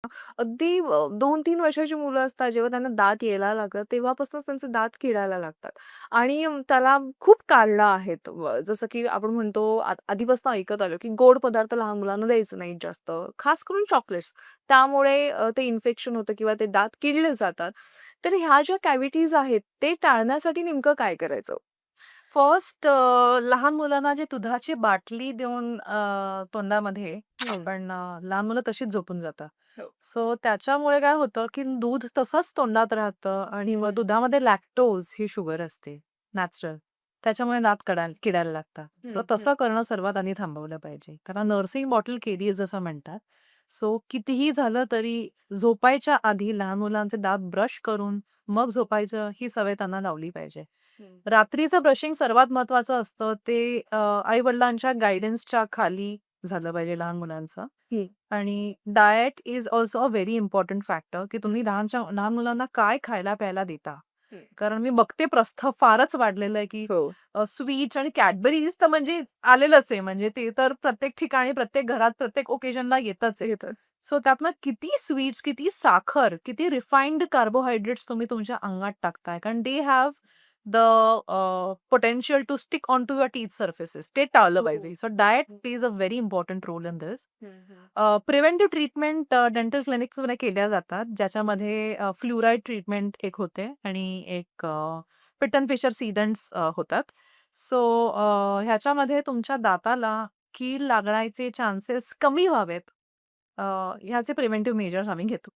अगदी 2-3 वर्षाची मुलं असतात, जेव्हा त्यांना दात यायला लागतात, तेव्हापासूनच त्यांचे दात किडायला लागतात. आणि त्याला खूप कारणं आहेत. जसं की आपण म्हणतो आधीपासून ऐकत आलो, की गोड पदार्थ लहान मुलांना द्यायचे नाहीत जास्त, खास करून चॉकलेट्स. त्यामुळे ते इन्फेक्शन होतं किंवा ते दात किडले जातात. तर ह्या ज्या कॅव्हिटीज आहेत, ते टाळण्यासाठी नेमकं काय करायचं? फर्स्ट लहान मुलांना जे दुधाची बाटली देऊन तोंडामध्ये हं. आपण लहान मुलं तशीच झोपून जातात. हो. सो त्याच्यामुळे काय होतं, की दूध तसंच तोंडात राहतं आणि मग हं. दुधामध्ये लॅक्टोज ही शुगर असते नॅचरल. त्याच्यामुळे दात किडायला लागतात. सो हं, हं. तसं करणं सर्वात आधी थांबवलं पाहिजे. कारण नर्सिंग बॉटल केली आहे जसं म्हणतात. सो कितीही झालं तरी झोपायच्या आधी लहान मुलांचे दात ब्रश करून मग झोपायचं ही सवय त्यांना लावली पाहिजे. हं. रात्रीचं ब्रशिंग सर्वात महत्वाचं असतं. ते आई-वडिलांच्या गाईडन्सच्या खाली झालं पाहिजे लहान मुलांचं. हं. आणि diet is also a very important factor, की तुम्ही लहान मुलांना काय खायला-प्यायला देता. हं. कारण मी बघते प्रस्थ फारच वाढलेलं आहे, की हो. स्वीट्स आणि Cadburyज तर म्हणजे आलेलंच आहे. म्हणजे ते तर प्रत्येक ठिकाणी, प्रत्येक घरात, प्रत्येक ओकेजनला येतच आहे. येतच. सो त्यातनं किती स्वीट्स, किती साखर, किती रिफाइंड कार्बोहायड्रेट्स तुम्ही तुमच्या अंगात टाकताय. कारण they have the potential to stick on to your teeth surfaces. ते टाळलं हो. पाहिजे. सो डायट हं. Plays a very important role in this. हं, हं. प्रिव्हेंटिव्ह ट्रीटमेंट डेंटल क्लिनिक्समध्ये केल्या जातात, हं. ज्याच्यामध्ये फ्लुराईड ट्रीटमेंट एक होते आणि एक पिट अँड फिशर सीडंट्स होतात. सो ह्याच्यामध्ये तुमच्या दाताला कीड लागण्याचे चान्सेस कमी व्हावेत, ह्याचे प्रिव्हेंटिव्ह मेजर्स आम्ही घेतो.